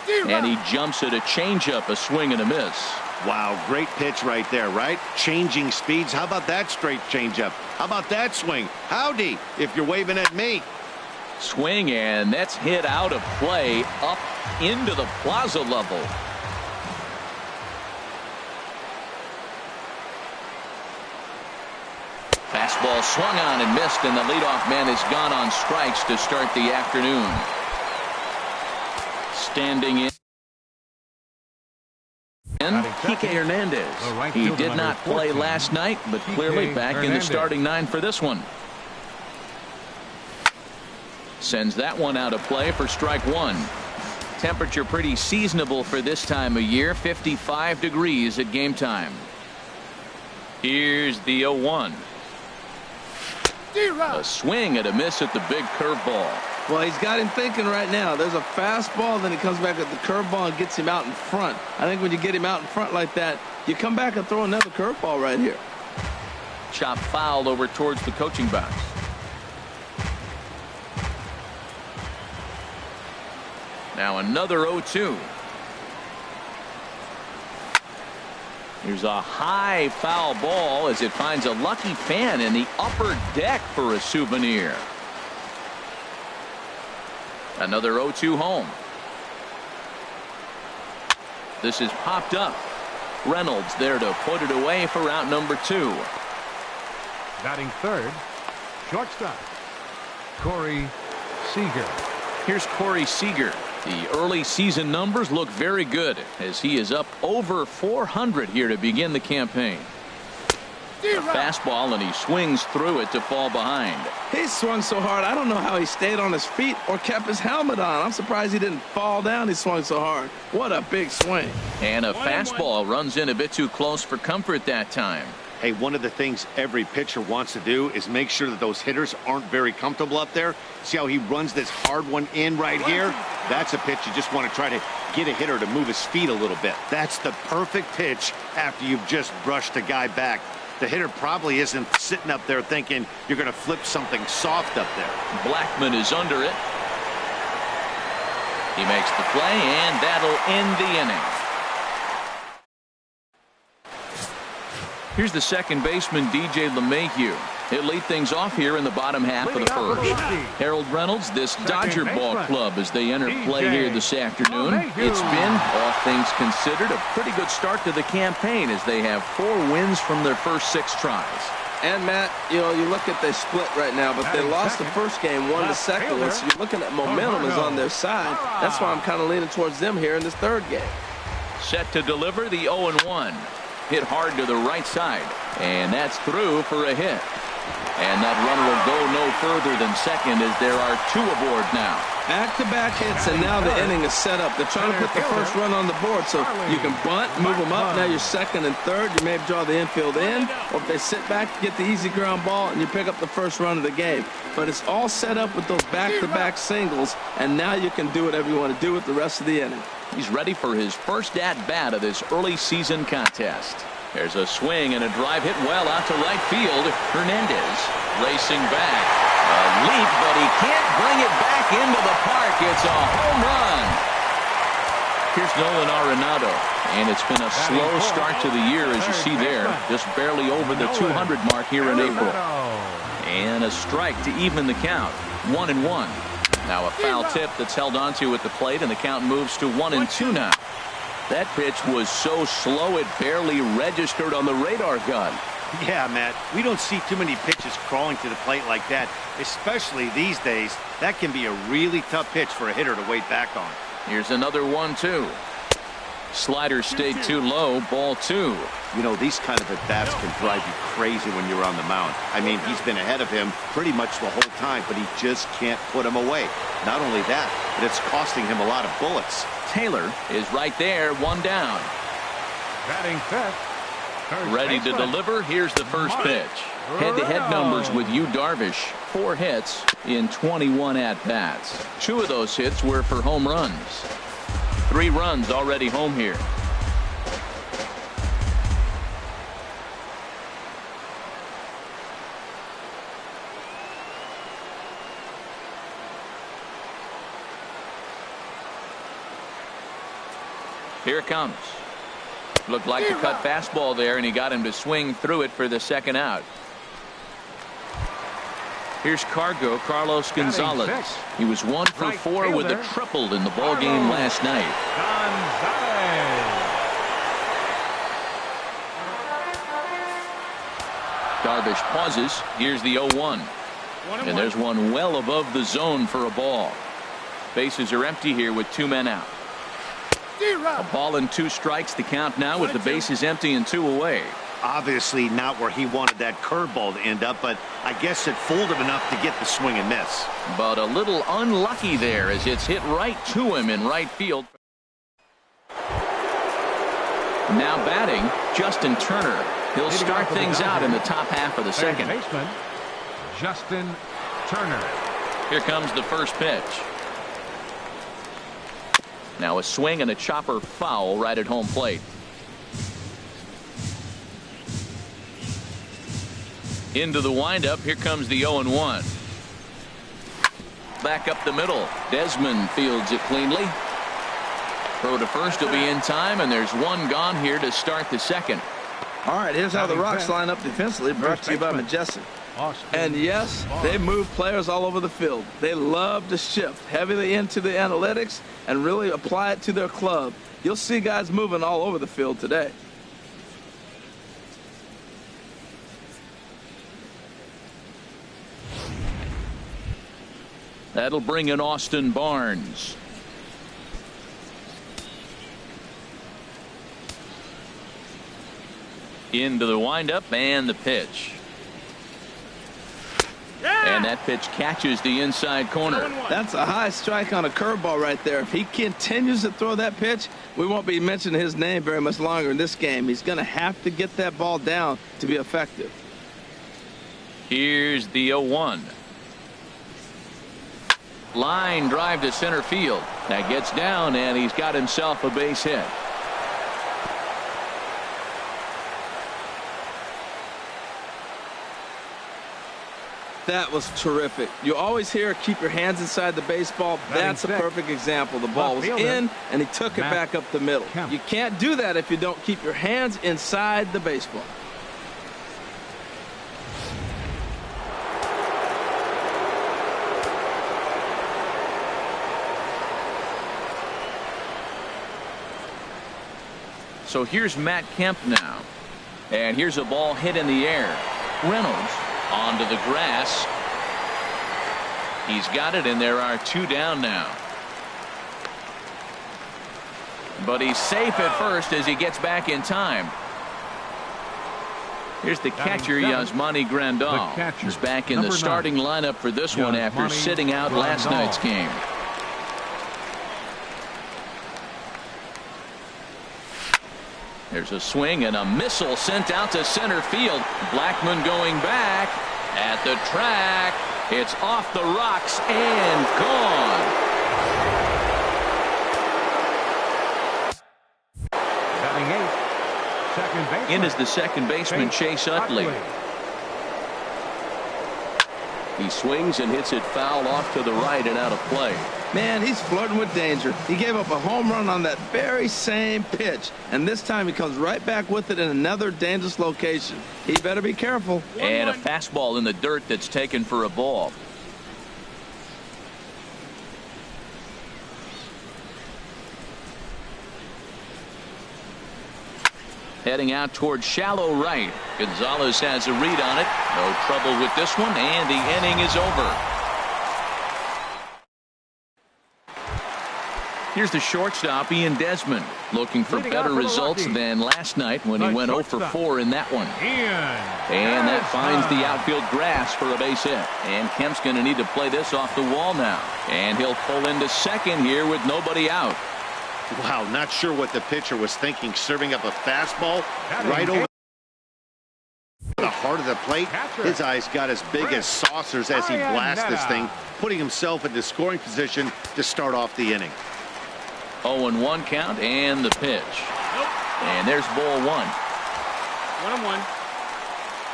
And he jumps at a changeup, a swing and a miss. Wow, great pitch right there, right? Changing speeds. How about that straight changeup? How about that swing? Howdy, if you're waving at me. Swing, and that's hit out of play up into the plaza level. Fastball swung on and missed, and the leadoff man is gone on strikes to start the afternoon. Standing in, Kike Hernandez. He did not play last night, but clearly back in the starting nine for this one. Sends that one out of play for strike one. Temperature pretty seasonable for this time of year, 55 degrees at game time. Here's the 0-1. A swing and a miss at the big curveball. Well, he's got him thinking right now. There's a fastball, then he comes back at the curveball and gets him out in front. I think when you get him out in front like that, you come back and throw another curveball right here. Chop foul over towards the coaching box. Now another 0-2. Here's a high foul ball as it finds a lucky fan in the upper deck for a souvenir. Another 0-2 home. This is popped up. Reynolds there to put it away for out number 2. Batting third, shortstop, Corey Seager. Here's Corey Seager. The early season numbers look very good as he is up over 400 here to begin the campaign. A fastball, and he swings through it to fall behind. He swung so hard, I don't know how he stayed on his feet or kept his helmet on. I'm surprised he didn't fall down. He swung so hard. What a big swing. And a fastball runs in a bit too close for comfort that time. Hey, one of the things every pitcher wants to do is make sure that those hitters aren't very comfortable up there. See how he runs this hard one in right here? That's a pitch you just want to try to get a hitter to move his feet a little bit. That's the perfect pitch after you've just brushed a guy back. The hitter probably isn't sitting up there thinking you're going to flip something soft up there. Blackman is under it. He makes the play, and that'll end the inning. Here's the second baseman, DJ LeMahieu. He'll lead things off here in the bottom half of the first. Harold Reynolds, this Dodger ball club as they enter play here this afternoon. It's been, all things considered, a pretty good start to the campaign as they have 4 wins from their first 6 tries. And Matt, you know, you look at they split right now, but they lost the first game, won the second one, so you're looking at momentum is on their side. That's why I'm kind of leaning towards them here in this third game. Set to deliver the 0-1. Hit hard to the right side, and that's through for a hit. And that runner will go no further than second as there are 2 aboard now. Back-to-back hits, and now the inning is set up. They're trying to put the first run on the board, so you can bunt, move them up. Now you're second and third. You may draw the infield in, or if they sit back, get the easy ground ball, and you pick up the first run of the game. But it's all set up with those back-to-back singles, and now you can do whatever you want to do with the rest of the inning. He's ready for his first at-bat of this early season contest. There's a swing and a drive hit well out to right field. Hernandez racing back. A leap, but he can't bring it back into the park. It's a home run. Here's Nolan Arenado. And it's been a slow start to the year, as you see there. Just barely over the 200 mark here in April. And a strike to even the count. 1-1. Now a foul tip that's held onto at the plate, and the count moves to 1-2 now. That pitch was so slow it barely registered on the radar gun. Yeah, Matt, we don't see too many pitches crawling to the plate like that, especially these days. That can be a really tough pitch for a hitter to wait back on. Here's another 1-2. Slider stayed too low, ball 2. You know, these kind of at-bats can drive you crazy when you're on the mound. I mean, he's been ahead of him pretty much the whole time, but he just can't put him away. Not only that, but it's costing him a lot of bullets. Taylor is right there, 1 down. Batting fifth. Ready to deliver. Here's the first pitch. Head-to-head numbers with Yu Darvish. 4 hits in 21 at-bats. 2 of those hits were for home runs. 3 runs already home here. Here it comes. Looked like a cut fastball there, and he got him to swing through it for the second out. Here's Carlos Gonzalez. He was 1 for 4 with a triple in the ball game last night. Darvish pauses. Here's the 0-1. And there's one well above the zone for a ball. Bases are empty here with 2 men out. A ball and 2 strikes. The count now with the bases empty and 2 away. Obviously not where he wanted that curveball to end up, but I guess it fooled him enough to get the swing and miss. But a little unlucky there as it's hit right to him in right field. Now batting, Justin Turner. He'll start things out in the top half of the second. Baseman, Justin Turner. Here comes the first pitch. Now a swing and a chopper foul right at home plate. Into the windup. Here comes the 0-1. Back up the middle. Desmond fields it cleanly. Throw to first will be in time, and there's 1 gone here to start the second. All right, here's how the Rocks line up defensively, brought to you by Majestic. And yes, they move players all over the field. They love to shift heavily into the analytics and really apply it to their club. You'll see guys moving all over the field today. That'll bring in Austin Barnes. Into the windup and the pitch. And that pitch catches the inside corner. That's a high strike on a curveball right there. If he continues to throw that pitch, we won't be mentioning his name very much longer in this game. He's going to have to get that ball down to be effective. Here's the 0-1. Line drive to center field. That gets down, and he's got himself a base hit. That was terrific. You always hear keep your hands inside the baseball. That's a perfect example. The ball was in, and he took it back up the middle. You can't do that if you don't keep your hands inside the baseball. So here's Matt Kemp now. And here's a ball hit in the air. Reynolds onto the grass. He's got it, and there are 2 down now. But he's safe at first as he gets back in time. Here's the catcher, Yasmani Grandal. He's back in the starting lineup for this one after sitting out last night's game. There's a swing and a missile sent out to center field. Blackmon going back at the track. It's off the rocks and gone. Batting 8th, second baseman. In is the second baseman, Chase Utley. He swings and hits it foul off to the right and out of play. Man, he's flirting with danger. He gave up a home run on that very same pitch, and this time he comes right back with it in another dangerous location. He better be careful. And a fastball in the dirt that's taken for a ball. Heading out towards shallow right. Gonzalez has a read on it. No trouble with this one, and the inning is over. Here's the shortstop, Ian Desmond, looking for better results than last night when he went 0 for 4 in that one. And that finds the outfield grass for a base hit. And Kemp's going to need to play this off the wall now. And he'll pull into second here with nobody out. Wow, not sure what the pitcher was thinking, serving up a fastball right over the heart of the plate. His eyes got as big as saucers as he blasts this thing, putting himself into scoring position to start off the inning. 0-1 count and the pitch. And there's ball 1. 1-1.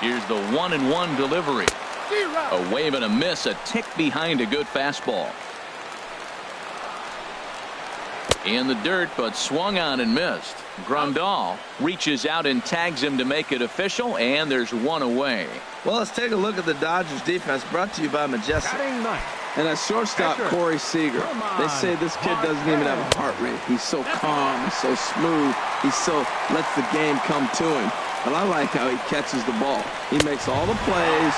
Here's the 1-1 delivery. A wave and a miss, a tick behind a good fastball. In the dirt, but swung on and missed. Grandal reaches out and tags him to make it official, and there's one away. Well, let's take a look at the Dodgers defense, brought to you by Majestic. Batting ninth. And at shortstop, Corey Seager. They say this kid doesn't even have a heart rate. He's so calm, he's so smooth, lets the game come to him. But I like how he catches the ball. He makes all the plays,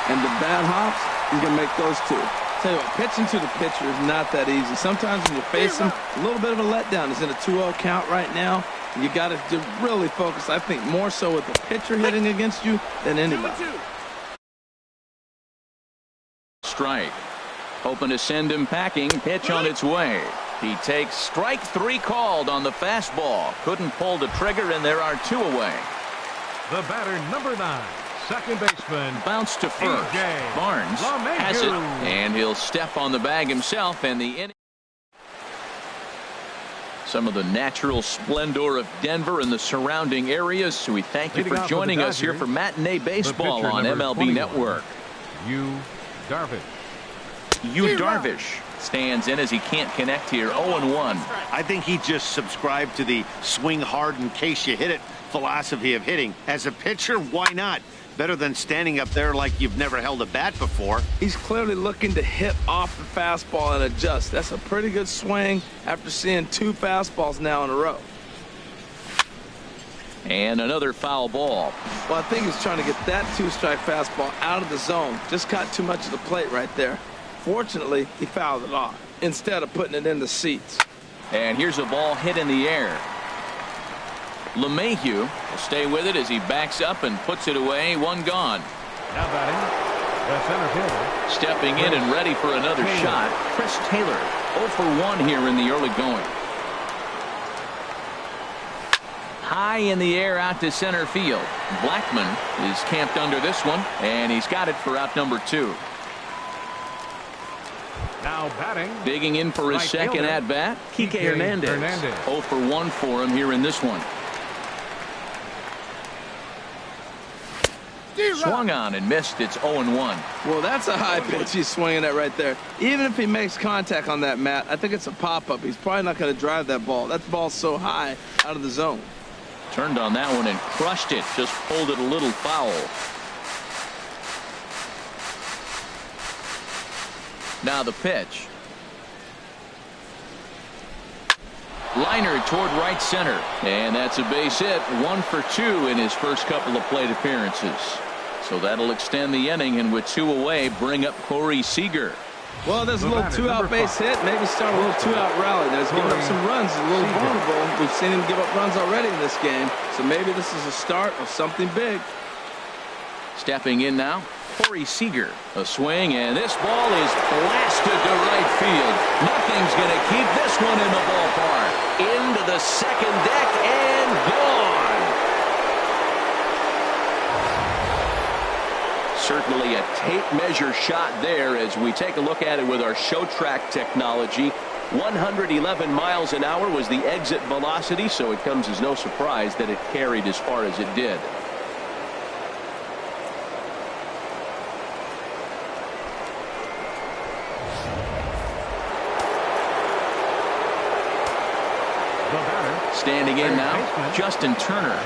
and the bad hops, he's going to make those too. Tell you what, pitching to the pitcher is not that easy. Sometimes when you face him, a little bit of a letdown. He's in a 2-0 count right now. You got to really focus, I think, more so with the pitcher hitting against you than anybody. Strike. Hoping to send him packing. Pitch on its way. He takes strike 3 called on the fastball. Couldn't pull the trigger, and there are 2 away. The batter, number 9, second baseman. Bounce to first. Barnes has it, and he'll step on the bag himself, and the inning. Some of the natural splendor of Denver and the surrounding areas. So we thank you for joining us here for Matinee Baseball on MLB Network. Yu Darvish. Yu Darvish stands in as he can't connect here. 0-1. I think he just subscribed to the swing hard in case you hit it philosophy of hitting. As a pitcher, why not? Better than standing up there like you've never held a bat before. He's clearly looking to hit off the fastball and adjust. That's a pretty good swing after seeing 2 fastballs now in a row. And another foul ball. Well, I think he's trying to get that 2-strike fastball out of the zone. Just caught too much of the plate right there. Fortunately, he fouled it off instead of putting it in the seats. And here's a ball hit in the air. LeMahieu will stay with it as he backs up and puts it away. 1 gone. Now batting, the center fielder. Stepping in and ready for another shot, Chris Taylor. 0 for 1 here in the early going. High in the air out to center field. Blackman is camped under this one, and he's got it for out number 2. Now batting. Digging in for his second at-bat, Kike Hernandez. 0 for 1 for him here in this one. Swung on and missed. It's 0-1. Well, that's a high pitch he's swinging at right there. Even if he makes contact on that, Matt, I think it's a pop-up. He's probably not going to drive that ball. That ball's so high out of the zone. Turned on that one and crushed it. Just pulled it a little foul. Now the pitch. Liner toward right center. And that's a base hit. 1 for 2 in his first couple of plate appearances. So that'll extend the inning, and with 2 away, bring up Corey Seager. Well, there's a little 2-out base hit. Maybe start a little 2-out rally. Now he's giving up some runs. He's a little vulnerable. We've seen him give up runs already in this game. So maybe this is a start of something big. Stepping in now, Corey Seager. A swing, and this ball is blasted to right field. Nothing's going to keep this one in the ballpark. Into the second deck and gone. Certainly a tape measure shot there as we take a look at it with our show track technology. 111 miles an hour was the exit velocity, so it comes as no surprise that it carried as far as it did. Standing in now, Justin Turner.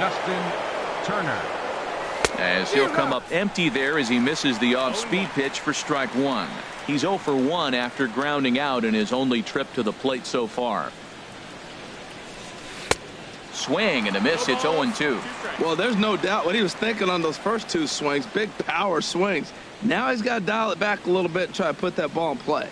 As he'll come up empty there as he misses the off-speed pitch for strike 1. He's 0 for 1 after grounding out in his only trip to the plate so far. Swing and a miss. It's 0-2. Well, there's no doubt what he was thinking on those first 2 swings. Big power swings. Now he's got to dial it back a little bit and try to put that ball in play.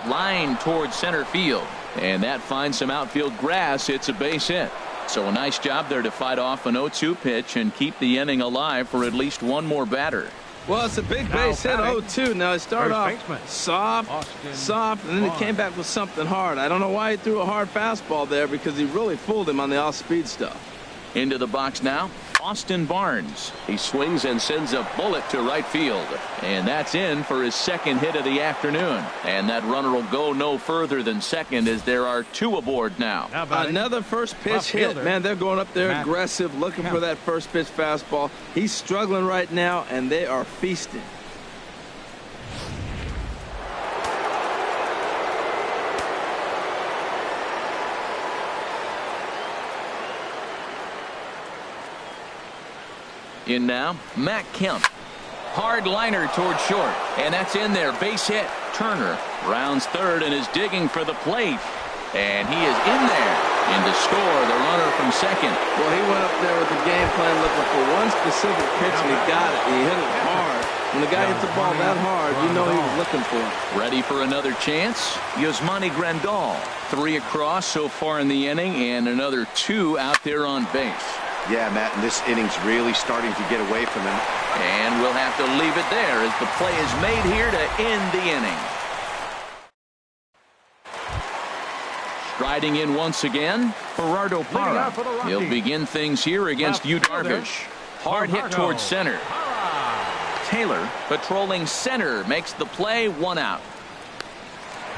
Line towards center field. And that finds some outfield grass. It's a base hit. So a nice job there to fight off an 0-2 pitch and keep the inning alive for at least one more batter. Well, it's a big base hit, 0-2. Now he started off soft, and then he came back with something hard. I don't know why he threw a hard fastball there, because he really fooled him on the off-speed stuff. Into the box now, Austin Barnes. He swings and sends a bullet to right field. And that's in for his second hit of the afternoon. And that runner will go no further than second as there are 2 aboard now. Another first pitch hit. Man, they're going up there aggressive, looking for that first pitch fastball. He's struggling right now, and they are feasting. In now, Matt Kemp. Hard liner toward short, and that's in there. Base hit. Turner rounds third and is digging for the plate, and he is in there. In to score the runner from second. Well, he went up there with the game plan looking for one specific pitch, and he got it. And he hit it hard. When the guy hits the ball that hard, you know he was looking for it. Ready for another chance? Yasmani Grandal. 3 across so far in the inning, and another 2 out there on base. Yeah, Matt, and this inning's really starting to get away from him. And we'll have to leave it there as the play is made here to end the inning. Striding in once again, Gerardo Parra. He'll begin things here against Yu Darvish. Hard hit towards center. Taylor patrolling center makes the play, 1 out.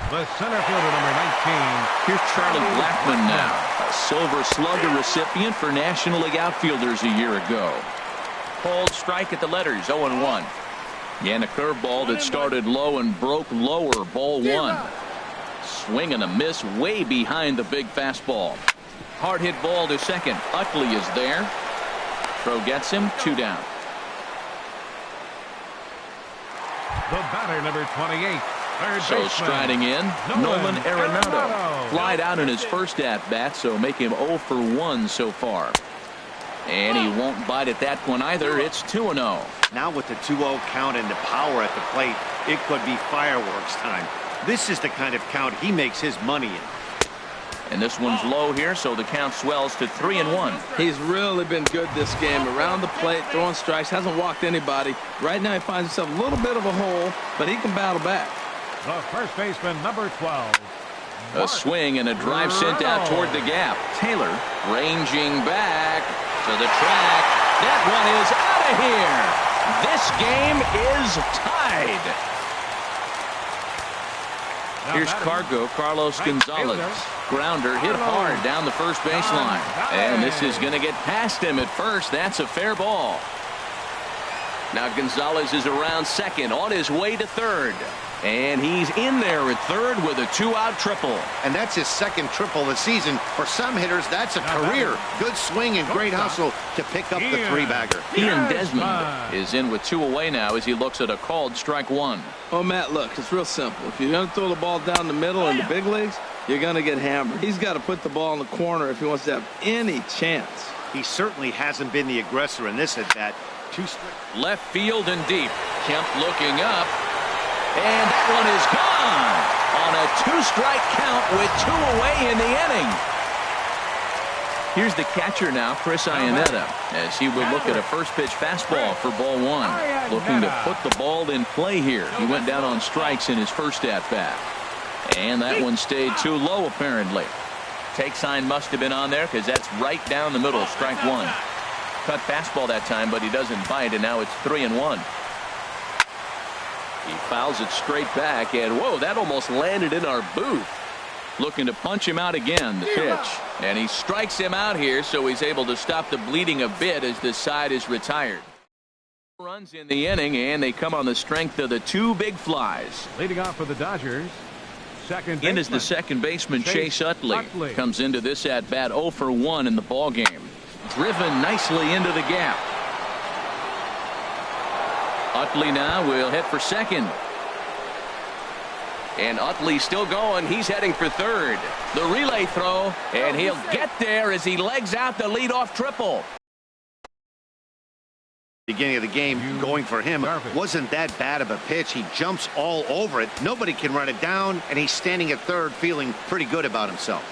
The center fielder, number 19. Here's Charlie Blackmon now, a Silver Slugger recipient for National League outfielders a year ago. Cold strike at the letters, 0-1. And a curveball that started low and broke lower, ball 1. Swing and a miss way behind the big fastball. Hard hit ball to second. Utley is there. Throw gets him, 2 down. The batter, number 28. So striding in, Nolan Arenado. Flied out in his first at-bat, so make him 0 for 1 so far. And he won't bite at that one either. It's 2-0. Now with the 2-0 count and the power at the plate, it could be fireworks time. This is the kind of count he makes his money in. And this one's low here, so the count swells to 3-1. He's really been good this game. Around the plate, throwing strikes, hasn't walked anybody. Right now he finds himself a little bit of a hole, but he can battle back. The first baseman, number 12. A swing and a drive sent out toward the gap. Taylor ranging back to the track. That one is out of here. This game is tied. Here's Carlos Gonzalez. Grounder hit hard down the first baseline. And this is going to get past him at first. That's a fair ball. Now Gonzalez is around second, on his way to third. And he's in there at third with a 2-out triple. And that's his second triple of the season. For some hitters, that's a career. Good swing and great hustle to pick up the 3-bagger. Ian Desmond is in with 2 away now as he looks at a called strike 1. Oh, Matt, look, it's real simple. If you're going to throw the ball down the middle in the big leagues, you're going to get hammered. He's got to put the ball in the corner if he wants to have any chance. He certainly hasn't been the aggressor in this at-bat. Left field and deep. Kemp looking up. And that one is gone on a 2-strike count with 2 away in the inning. Here's the catcher now, Chris Iannetta, as he would look at a first pitch fastball for ball 1. Looking to put the ball in play here. He went down on strikes in his first at-bat. And that one stayed too low, apparently. Take sign must have been on there because that's right down the middle, strike 1. Cut fastball that time, but he doesn't bite, and now it's 3-1. He fouls it straight back, and whoa, that almost landed in our booth. Looking to punch him out again, the pitch. And he strikes him out here, so he's able to stop the bleeding a bit as this side is retired. Runs in the inning, and they come on the strength of the 2 big flies. Leading off for the Dodgers, second in is the second baseman, Chase Utley. Comes into this at-bat 0 for 1 in the ballgame. Driven nicely into the gap. Utley now will hit for second. And Utley still going. He's heading for third. The relay throw, and he'll get there as he legs out the leadoff triple. Beginning of the game, going for him wasn't that bad of a pitch. He jumps all over it. Nobody can run it down, and he's standing at third feeling pretty good about himself.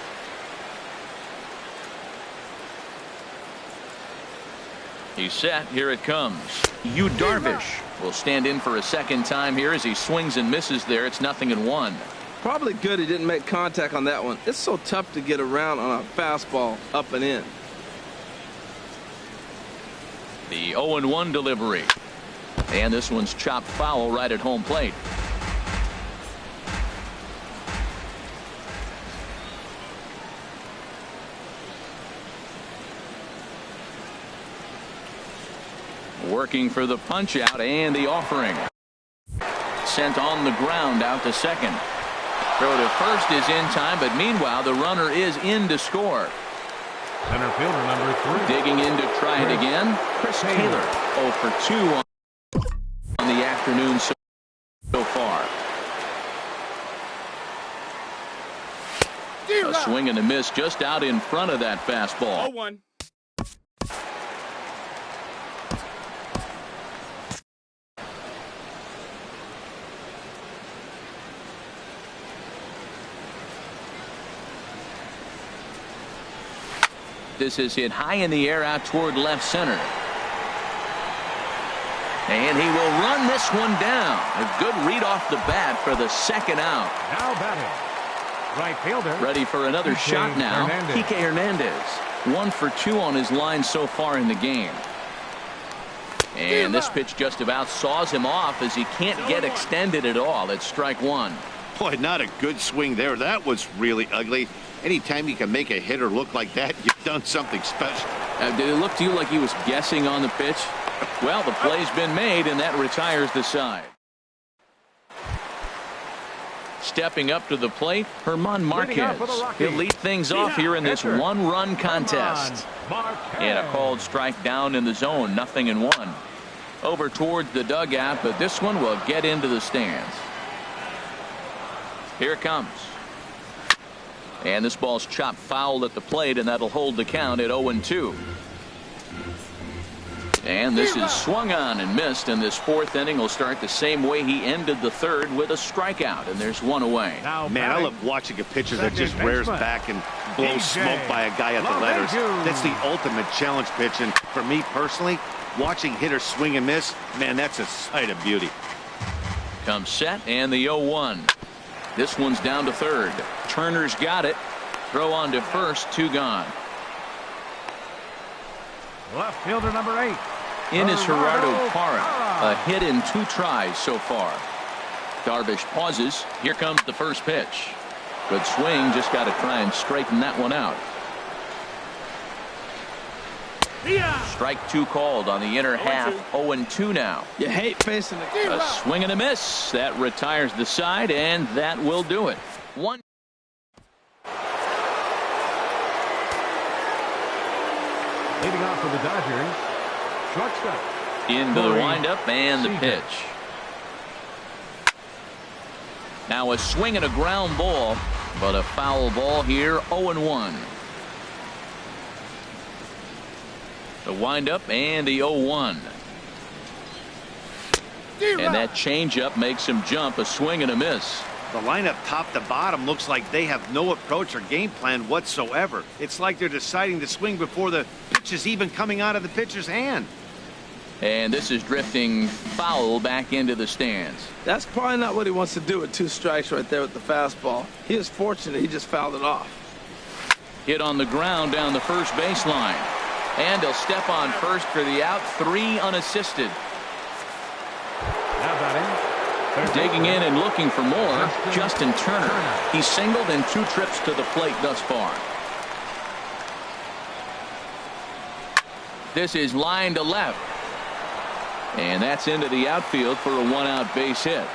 He's set. Here it comes. Yu Darvish will stand in for a second time here as he swings and misses there. It's 0-1. Probably good he didn't make contact on that one. It's so tough to get around on a fastball up and in. The 0-1 delivery. And this one's chopped foul right at home plate. Working for the punch out and the offering. Sent on the ground out to second. Throw to first is in time, but meanwhile the runner is in to score. Center fielder number 3. Digging in to try it again, Chris Taylor. 0 for 2 on the afternoon so far. A swing and a miss just out in front of that fastball. 0-1. This is hit high in the air out toward left center. And he will run this one down. A good read off the bat for the second out. Now batting, right fielder. Ready for another shot now. Kike Hernandez. 1 for 2 on his line so far in the game. And this pitch just about saws him off as he can't get extended at all. It's strike one. Boy, not a good swing there. That was really ugly. Anytime you can make a hitter look like that, you've done something special. Did it look to you like he was guessing on the pitch? Well, the play's been made, and that retires the side. Stepping up to the plate, German Marquez. He'll lead things off here in this one-run contest. And a called strike down in the zone, 0-1. Over towards the dugout, but this one will get into the stands. Here it comes. And this ball's chopped foul at the plate, and that'll hold the count at 0-2. And this is swung on and missed, and this fourth inning will start the same way he ended the third with a strikeout, and there's one away. Man, I love watching a pitcher that just rears back and blows smoke by a guy at the letters. That's the ultimate challenge pitch, and for me personally, watching hitters swing and miss, man, that's a sight of beauty. Comes set, and the 0-1. This one's down to third. Turner's got it. Throw on to first, 2 gone. Left fielder number 8. In is Gerardo Parra. A hit in 2 tries so far. Darvish pauses. Here comes the first pitch. Good swing. Just got to try and straighten that one out. Strike 2 called on the inner half. 0-2 now. You hate facing the A swing and a miss. That retires the side, and that will do it. 1. Leading off for the Dodgers, shortstop. Into the windup and the pitch. Now a swing and a ground ball, but a foul ball here. 0-1. The windup and the 0-1. And that changeup makes him jump. A swing and a miss. The lineup top to bottom looks like they have no approach or game plan whatsoever. It's like they're deciding to swing before the pitch is even coming out of the pitcher's hand. And this is drifting foul back into the stands. That's probably not what he wants to do with 2 strikes right there with the fastball. He is fortunate he just fouled it off. Hit on the ground down the first baseline. And he'll step on first for the out. 3 unassisted. Now batting, Digging in and looking for more, Justin Turner. He's singled in 2 trips to the plate thus far. This is line to left. And that's into the outfield for a 1-out base hit.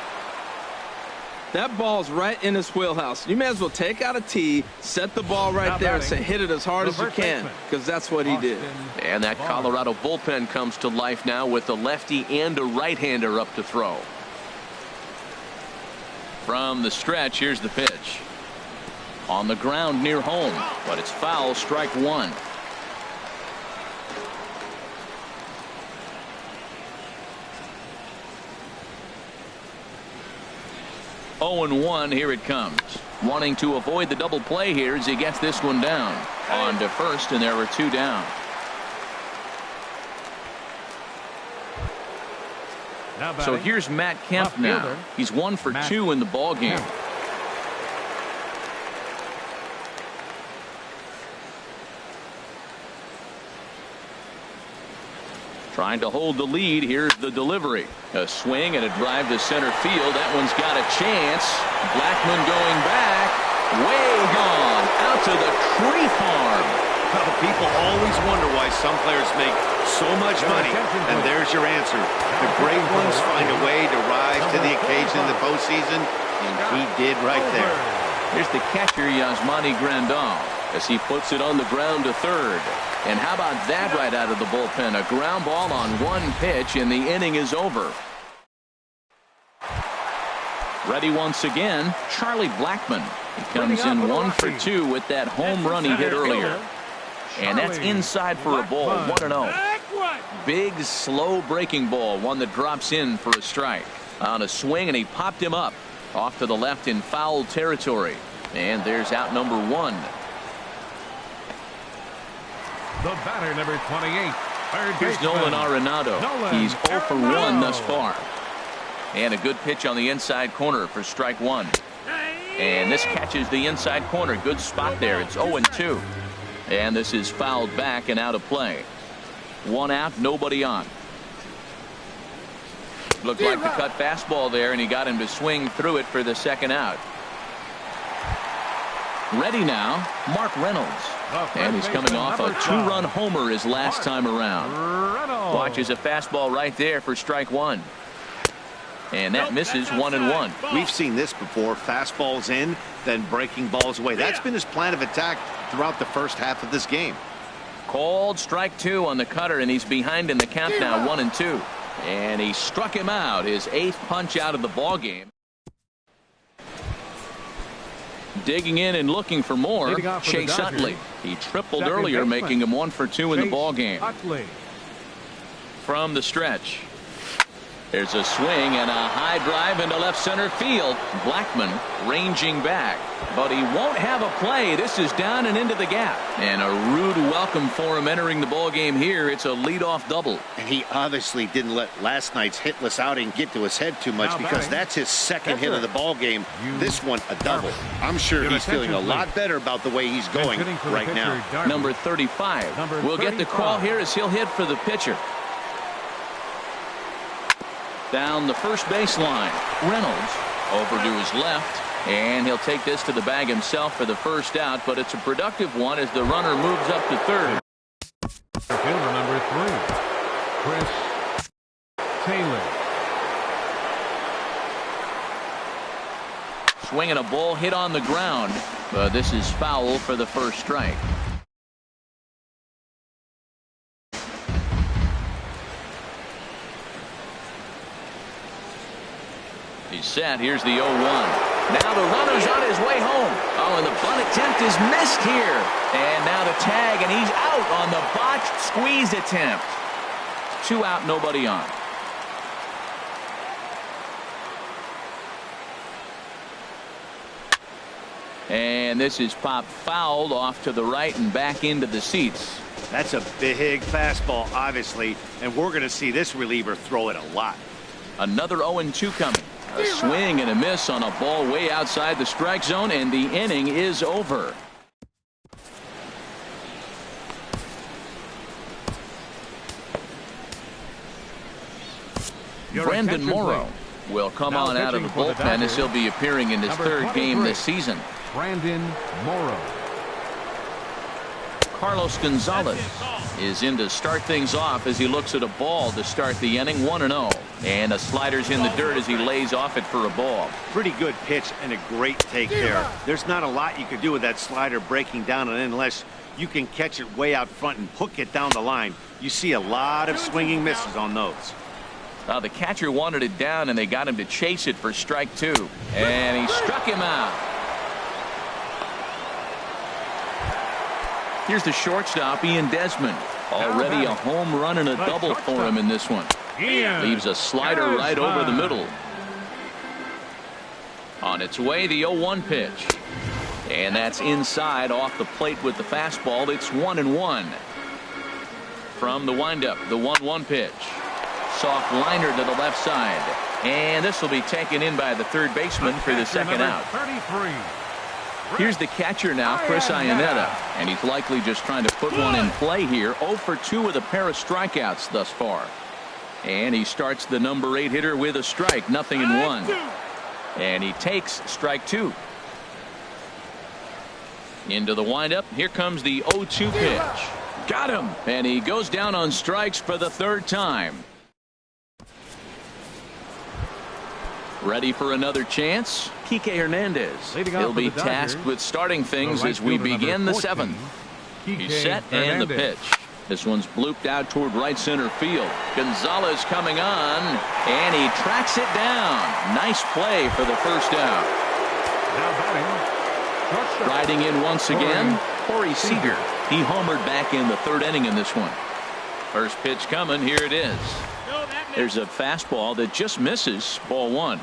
That ball's right in his wheelhouse. You may as well take out a tee, set the ball right there, and say hit it as hard as you can, because that's what he did. And that Colorado bullpen comes to life now with a lefty and a right-hander up to throw. From the stretch, here's the pitch. On the ground near home, but it's foul, strike 1. Oh and 1, here it comes. Wanting to avoid the double play here as he gets this one down. On to first, and there are 2 down. So here's Matt Kemp now. He's 1 for 2 in the ball game. Trying to hold the lead. Here's the delivery. A swing and a drive to center field. That one's got a chance. Blackmon going back. Way gone. Out to the tree farm. Well, people always wonder why some players make so much money, and there's your answer. The great ones find a way to rise to the occasion in the postseason, and he did right there. Here's the catcher, Yasmani Grandal. as he puts it on the ground to third. And how about that right out of the bullpen? A ground ball on one pitch, and the inning is over. Ready once again, Charlie Blackmon. He comes in 1 for 2 with that home run he hit earlier. And that's inside for a ball, 1-0. Big, slow breaking ball, one that drops in for a strike. On a swing, and he popped him up off to the left in foul territory. And there's out number 1. The batter, number 28. Here's Nolan Arenado. He's 0 for 1 thus far. And a good pitch on the inside corner for strike 1. And this catches the inside corner. Good spot there. It's 0-2. And this is fouled back and out of play. 1 out, nobody on. Looked like the cut fastball there, and he got him to swing through it for the second out. Ready now, Mark Reynolds. And he's coming off a 2-run homer his last time around. Watches a fastball right there for strike 1. And that misses 1-1. We've seen this before. Fastballs in, then breaking balls away. That's been his plan of attack throughout the first half of this game. Called strike 2 on the cutter, and he's behind in the count now, 1-2. And he struck him out, his 8th punch out of the ball game. Digging in and looking for more, Chase Utley. He tripled earlier, making him 1 for 2 in the ball game. From the stretch, there's a swing and a high drive into left center field. Blackmon ranging back, but he won't have a play. This is down and into the gap, and a rude welcome for him entering the ball game here. It's a leadoff double. And he obviously didn't let last night's hitless outing get to his head too much, because that's his second hit of the ball game. This one a double. I'm sure he's feeling a lot better about the way he's going right now. Number 35 will get the call here as he'll hit for the pitcher. Down the first baseline, Reynolds over to his left, and he'll take this to the bag himself for the first out, but it's a productive one as the runner moves up to third. Fielder number 3, Chris Taylor. Swinging a ball hit on the ground, but this is foul for the first strike. He's set. Here's the 0-1. Now the runner's on his way home. Oh, and the bunt attempt is missed here. And now the tag, and he's out on the botched squeeze attempt. 2 out, nobody on. And this is popped fouled off to the right and back into the seats. That's a big fastball, obviously, and we're going to see this reliever throw it a lot. Another 0-2 coming. A swing and a miss on a ball way outside the strike zone, and the inning is over. Brandon Morrow will come on out of the bullpen as he'll be appearing in his 3rd game this season. Brandon Morrow. Carlos Gonzalez is in to start things off as he looks at a ball to start the inning. 1-0, and a slider's in the dirt as he lays off it for a ball. Pretty good pitch and a great take there. There's not a lot you could do with that slider breaking down, and unless you can catch it way out front and hook it down the line, you see a lot of swinging misses on those. The catcher wanted it down, and they got him to chase it for strike 2, and he struck him out. Here's the shortstop, Ian Desmond. Already a home run and a double for him in this one. Leaves a slider right over the middle. On its way, the 0-1 pitch. And that's inside off the plate with the fastball. It's 1-1. From the windup, the 1-1 pitch. Soft liner to the left side. And this will be taken in by the third baseman for the second out. 33. Here's the catcher now, Chris Iannetta, and he's likely just trying to put one in play here. 0 for 2 with a pair of strikeouts thus far. And he starts the number 8 hitter with a strike, 0-1. And he takes strike 2. Into the windup. Here comes the 0-2 pitch. Got him, and he goes down on strikes for the 3rd time. Ready for another chance? Kike Hernandez. Leading off He'll for be the Dodgers, tasked with starting things the right as we fielder, begin number the 14, 7th. Kike He's set and the Hernandez. pitch. This one's blooped out toward right center field. Gonzalez coming on, and he tracks it down. Nice play for the first out. Now batting, shortstop. Riding in once again, Corey Seager. He homered back in the 3rd inning in this one. First pitch coming. Here it is. There's a fastball that just misses. Ball 1.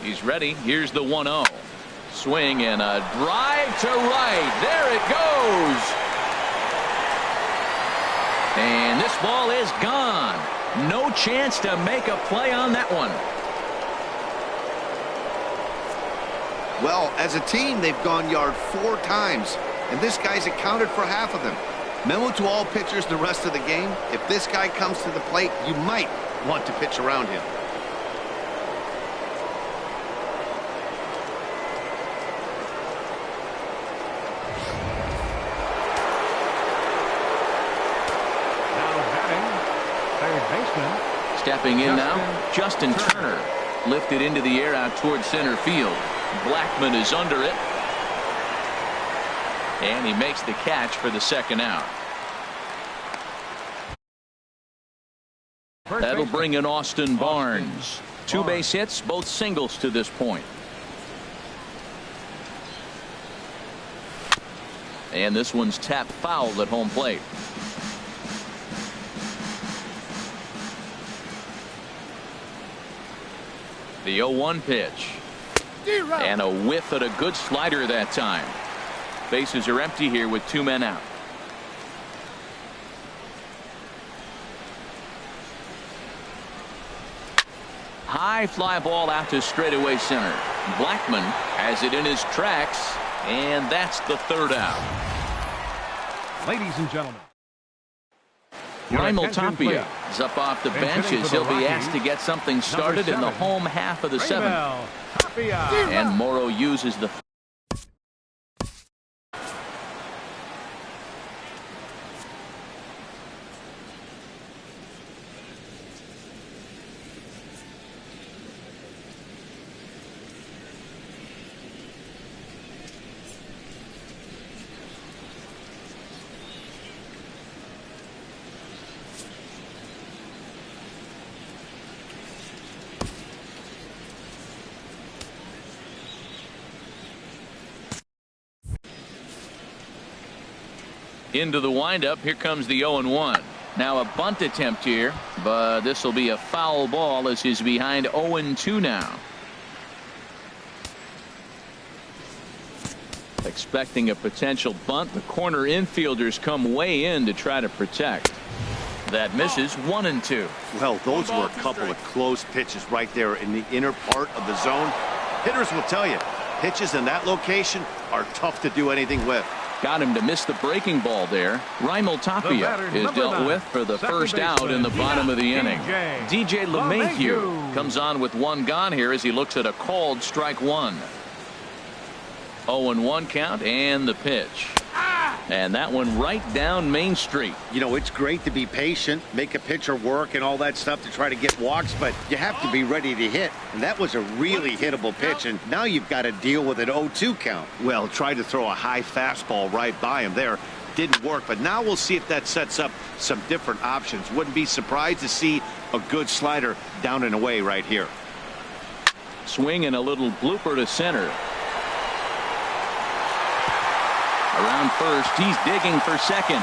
He's ready. Here's the 1-0. Swing and a drive to right. There it goes. And this ball is gone. No chance to make a play on that one. Well, as a team, they've gone yard 4 times, and this guy's accounted for half of them. Memo to all pitchers the rest of the game: if this guy comes to the plate, you might want to pitch around him. Stepping in now, Justin Turner. Lifted into the air out towards center field. Blackman is under it. And he makes the catch for the 2nd out. That'll bring in Austin Barnes. 2 base hits, both singles to this point. And this one's tapped foul at home plate. The 0-1 pitch. And a whiff at a good slider that time. Bases are empty here with 2 men out. High fly ball out to straightaway center. Blackman has it in his tracks, and that's the 3rd out. Ladies and gentlemen, Raimel Tapia is up off the bench as he'll be asked to get something started in the home half of the 7th. And Morrow uses the into the windup. Here comes the 0-1. Now a bunt attempt here, but this will be a foul ball as he's behind 0-2 now. Expecting a potential bunt. The corner infielders come way in to try to protect. That misses. 1-2. Well, those were a couple of close pitches right there in the inner part of the zone. Hitters will tell you, pitches in that location are tough to do anything with. Got him to miss the breaking ball there. Raimel Tapia is dealt with for the first out in the bottom of the inning. DJ LeMahieu comes on with 1 gone here as he looks at a called strike 1. 0-1 count and the pitch. And that one right down Main Street. You know, it's great to be patient, make a pitcher work and all that stuff to try to get walks, but you have to be ready to hit. And that was a really hittable pitch, and now you've got to deal with an 0-2 count. Well, tried to throw a high fastball right by him there. Didn't work, but now we'll see if that sets up some different options. Wouldn't be surprised to see a good slider down and away right here. Swing and a little blooper to center. Around first, he's digging for second.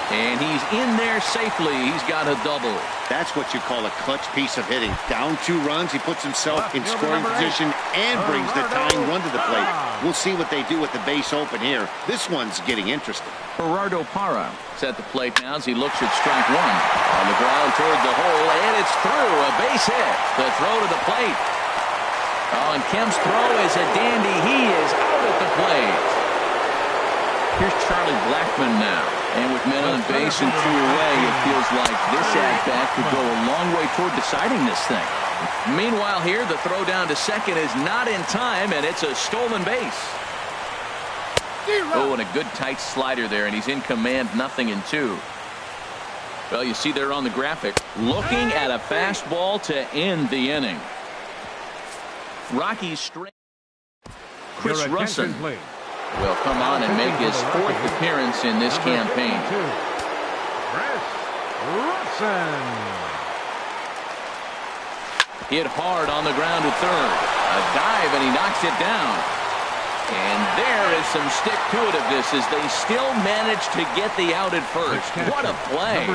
And he's in there safely. He's got a double. That's what you call a clutch piece of hitting. Down 2 runs, he puts himself in scoring position and brings the tying run to the plate. We'll see what they do with the base open here. This one's getting interesting. Gerardo Parra is at the plate now as he looks at strike 1. On the ground toward the hole, and it's through. A base hit. The throw to the plate. Oh, and Kemp's throw is a dandy. He is out at the plate. Here's Charlie Blackman now. And with men on base and 2 away, it feels like this at-bat could go a long way toward deciding this thing. Meanwhile here, the throw down to second is not in time, and it's a stolen base. Oh, and a good tight slider there, and he's in command, 0-2. Well, you see there on the graphic, looking at a fastball to end the inning. Rockies straight. Chris Russin will come on and make his 4th appearance in this campaign. Chris Russin. Hit hard on the ground to third. A dive, and he knocks it down. And there is some stick to it of this as they still manage to get the out at first. What a play.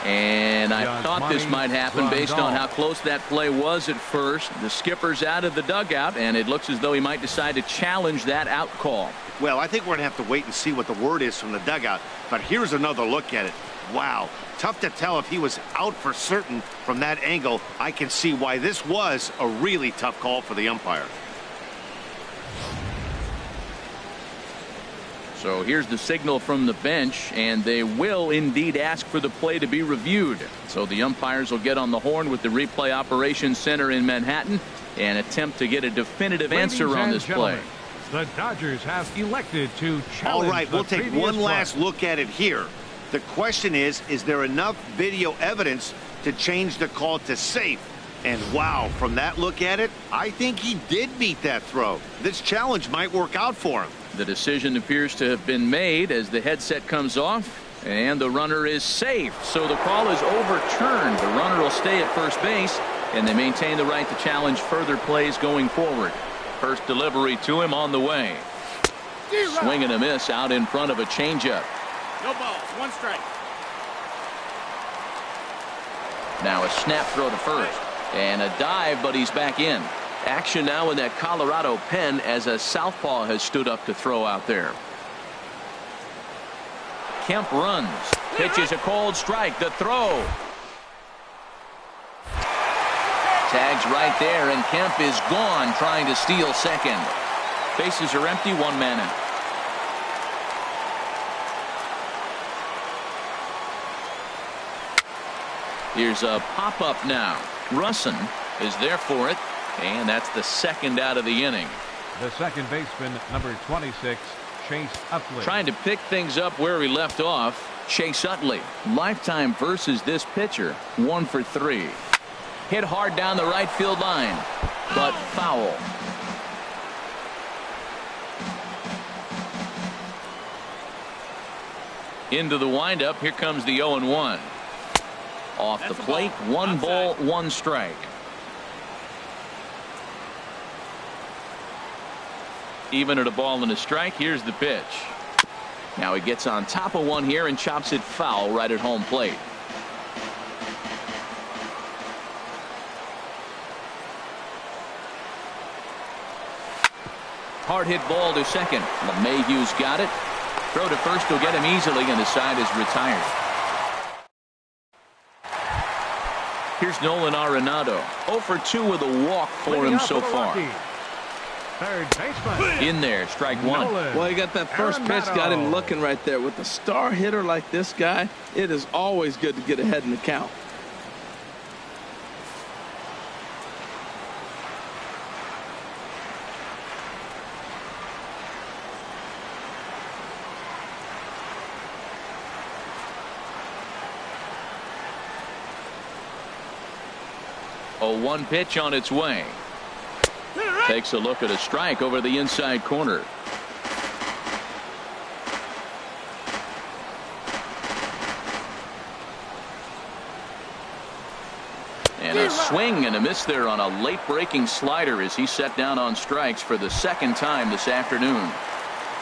And I thought this might happen based on how close that play was at first. The skipper's out of the dugout, and it looks as though he might decide to challenge that out call. Well, I think we're going to have to wait and see what the word is from the dugout. But here's another look at it. Wow. Tough to tell if he was out for certain from that angle. I can see why this was a really tough call for the umpire. So here's the signal from the bench, and they will indeed ask for the play to be reviewed. So the umpires will get on the horn with the replay operations center in Manhattan and attempt to get a definitive answer on this play. The Dodgers have elected to challenge. All right, we'll take one last look at it here. The question is there enough video evidence to change the call to safe? And wow, from that look at it, I think he did beat that throw. This challenge might work out for him. The decision appears to have been made as the headset comes off, and the runner is safe. So the call is overturned. The runner will stay at first base, and they maintain the right to challenge further plays going forward. First delivery to him on the way. Swing and a miss out in front of a changeup. No balls, 1 strike. Now a snap throw to first. And a dive, but he's back in. Action now in that Colorado pen as a southpaw has stood up to throw out there. Kemp runs. Pitches a cold strike. The throw. Tags right there, and Kemp is gone trying to steal second. Bases are empty, 1 man out. Here's a pop-up now. Russin is there for it, and that's the 2nd out of the inning. The second baseman, number 26, Chase Utley. Trying to pick things up where he left off. Chase Utley, lifetime versus this pitcher, 1 for 3. Hit hard down the right field line, but foul. Into the windup, here comes the 0-1. Off the plate, 1 ball, 1 strike. Even at a ball and a strike, here's the pitch. Now he gets on top of one here and chops it foul right at home plate. Hard hit ball to second. LeMahieu's got it. Throw to first will get him easily, and the side is retired. Here's Nolan Arenado. 0 for 2 with a walk for him so far. Third baseman. In there, strike 1. Well, he got that first pitch, got him looking right there. With a star hitter like this guy, it is always good to get ahead in the count. A 1 pitch on its way. Takes a look at a strike over the inside corner. And a swing and a miss there on a late breaking slider as he set down on strikes for the 2nd time this afternoon.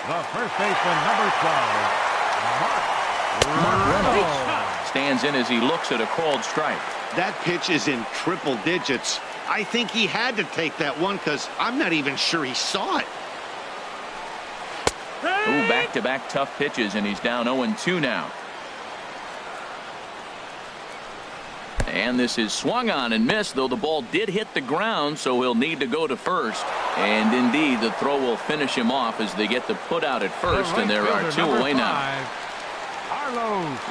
The first baseman, number 12, Mark Reynolds. Stands in as he looks at a called strike. That pitch is in triple digits. I think he had to take that one because I'm not even sure he saw it. Ooh, back-to-back tough pitches, and he's down 0-2 now. And this is swung on and missed, though the ball did hit the ground, so he'll need to go to first. And indeed, the throw will finish him off as they get the put out at first, and there are 2 away now.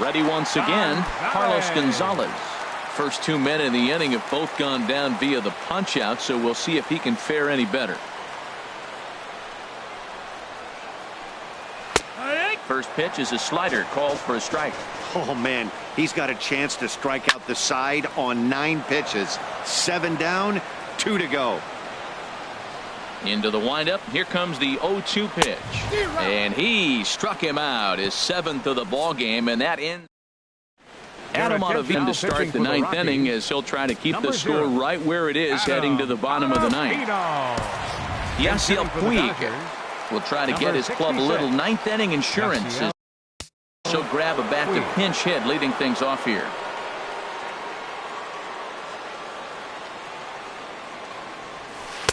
Ready once again, Carlos Gonzalez. First 2 men in the inning have both gone down via the punch out, so we'll see if he can fare any better. First pitch is a slider called for a strike. Oh, man, he's got a chance to strike out the side on 9 pitches. 7 down, 2 to go. Into the windup. Here comes the 0-2 pitch. And he struck him out, his 7th of the ball game, and that ends. Adam Ottavino to start the 9th inning as he'll try to keep the score right where it is heading to the bottom of the 9th. Yasiel Puig will try to get his club a little 9th inning insurance as he'll grab a bat to pinch hit, leading things off here.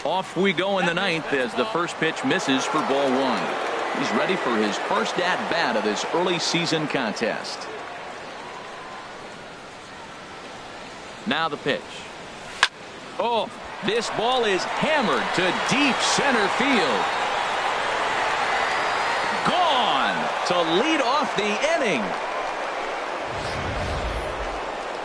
Off we go in the 9th as the first pitch misses for ball 1. He's ready for his first at bat of this early season contest. Now the pitch. Oh, this ball is hammered to deep center field. Gone to lead off the inning.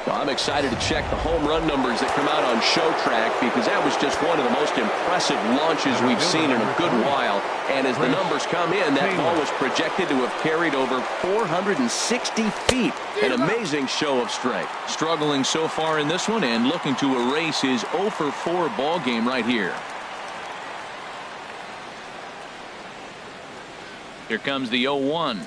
Well, I'm excited to check the home run numbers that come out on Show Track because that was just one of the most impressive launches we've seen in a good while. And as the numbers come in, that ball was projected to have carried over 460 feet. An amazing show of strength. Struggling so far in this one and looking to erase his 0 for 4 ball game right here. Here comes the 0-1.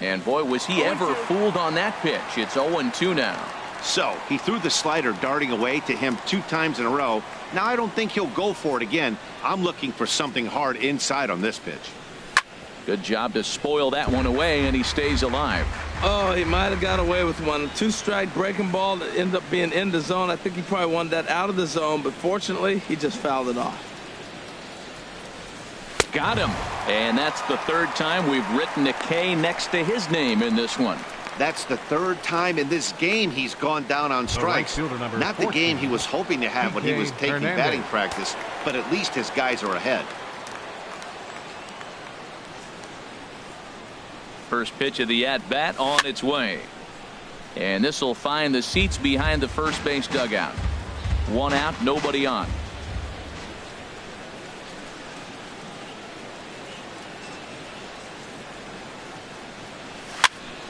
And boy, was he ever fooled on that pitch. It's 0-2 now. So he threw the slider darting away to him 2 times in a row. Now I don't think he'll go for it again. I'm looking for something hard inside on this pitch. Good job to spoil that one away, and he stays alive. Oh, he might have got away with one. 2-strike breaking ball that ended up being in the zone. I think he probably wanted that out of the zone, but fortunately he just fouled it off. Got him. And that's the 3rd time we've written a K next to his name in this one. That's the 3rd time in this game he's gone down on strikes. Not the game he was hoping to have when he was taking batting practice, but at least his guys are ahead. First pitch of the at-bat on its way. And this will find the seats behind the first base dugout. 1 out, nobody on.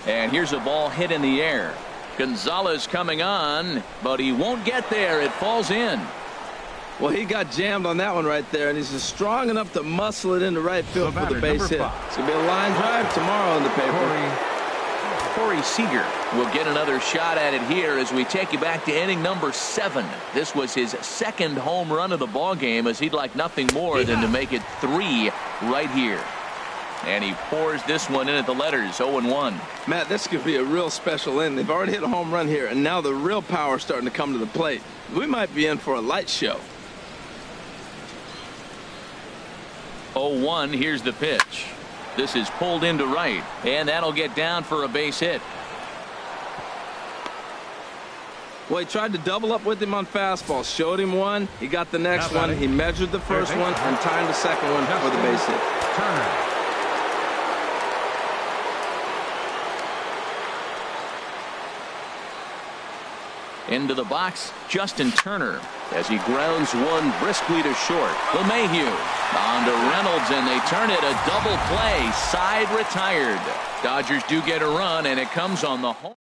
And here's a ball hit in the air. Gonzalez coming on, but he won't get there. It falls in. Well, he got jammed on that one right there, and he's just strong enough to muscle it into right field for the base hit. It's going to be a line drive tomorrow in the paper. Corey Seager will get another shot at it here as we take you back to inning number 7. This was his 2nd home run of the ball game, as he'd like nothing more than to make it 3 right here. And he pours this one in at the letters. 0-1. Matt, this could be a real special inning. They've already hit a home run here, and now the real power is starting to come to the plate. We might be in for a light show. 0-1. Here's the pitch. This is pulled into right, and that'll get down for a base hit. Well, he tried to double up with him on fastball. Showed him one. He got the next one. He measured the first one and timed the second one for the base hit. Turner. Into the box, Justin Turner, as he grounds one briskly to short. LeMahieu on to Reynolds, and they turn it a double play. Side retired. Dodgers do get a run, and it comes on the home.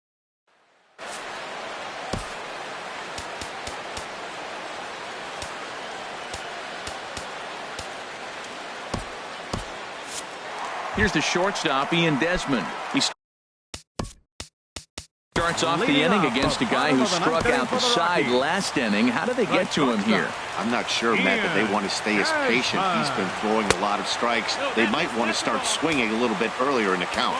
Here's the shortstop, Ian Desmond. He starts off the inning against a guy who struck out the side last inning. How did they get to him here? I'm not sure, Matt, but they want to stay as patient. He's been throwing a lot of strikes. They might want to start swinging a little bit earlier in the count.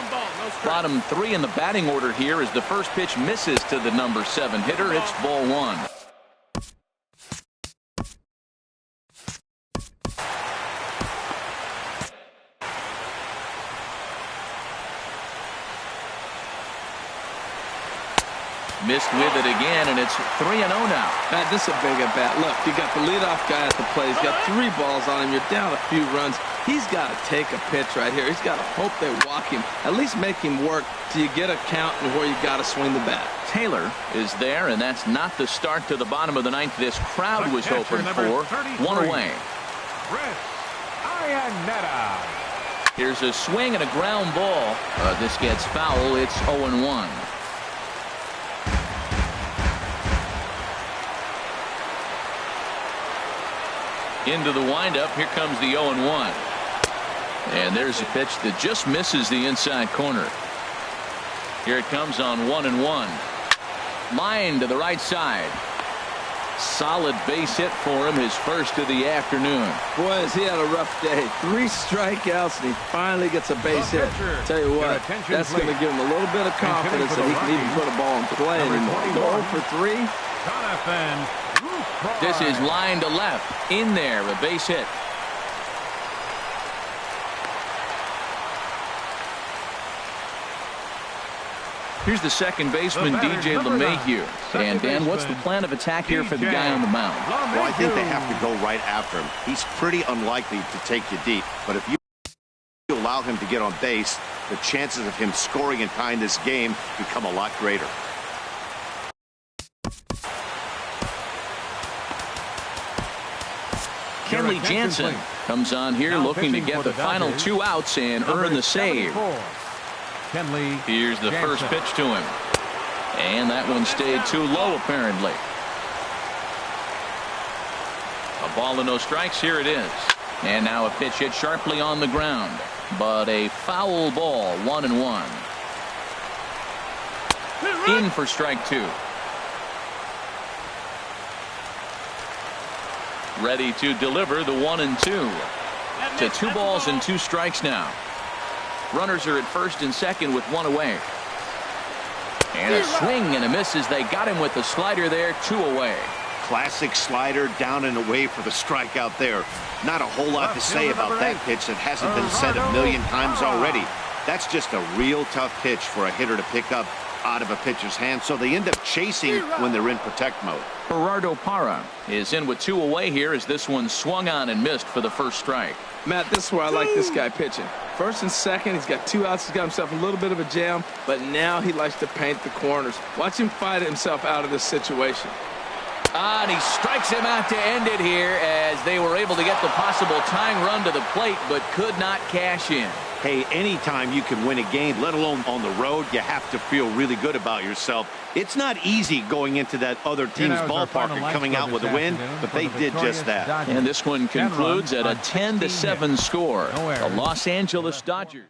Bottom 3 in the batting order here as the first pitch misses to the number 7 hitter. It's ball 1. Missed with it again, and it's 3-0 now. Matt, this is a big at-bat. Look, you got the leadoff guy at the plate. He's got 3 balls on him. You're down a few runs. He's got to take a pitch right here. He's got to hope they walk him. At least make him work till you get a count and where you got to swing the bat. Taylor is there, and that's not the start to the bottom of the 9th this crowd was hoping for. 1 away. Chris Iannetta. Here's a swing and a ground ball. This gets foul. It's 0-1. Into the windup. Here comes the 0-1. And there's a pitch that just misses the inside corner. Here it comes on 1-1. Line to the right side. Solid base hit for him, his first of the afternoon. Boy, has he had a rough day. 3 strikeouts, and he finally gets a base hit. Tell you what, that's going to give him a little bit of confidence that he can even put a ball in play anymore. Go 0 for 3. This is line to left. In there, a base hit. Here's the second baseman, DJ LeMahieu. And, Dan, what's the plan of attack here for the guy on the mound? Well, I think they have to go right after him. He's pretty unlikely to take you deep. But if you allow him to get on base, the chances of him scoring and tying this game become a lot greater. Kenley Jansen comes on here looking to get the final 2 outs and earn the save. Here's the first pitch to him. And that one stayed too low, apparently. A ball and no strikes. Here it is. And now a pitch hit sharply on the ground. But a foul ball, 1-1. In for strike 2. Ready to deliver the 1-2. To 2 balls and 2 strikes now. Runners are at first and second with 1 away. And a swing and a miss as they got him with the slider there, 2 away. Classic slider, down and away for the strikeout there. Not a whole lot to say about that pitch that hasn't been said a million times already. That's just a real tough pitch for a hitter to pick up out of a pitcher's hand, so they end up chasing when they're in protect mode. Gerardo Parra is in with 2 away here as this one swung on and missed for the first strike. Matt, this is where I like this guy pitching. First and second, he's got 2 outs. He's got himself a little bit of a jam, but now he likes to paint the corners. Watch him fight himself out of this situation. And he strikes him out to end it here as they were able to get the possible tying run to the plate, but could not cash in. Hey, anytime you can win a game, let alone on the road, you have to feel really good about yourself. It's not easy going into that other team's ballpark and coming out with a win, but they did just that. And this one concludes at a 10-7 score. The Los Angeles Dodgers.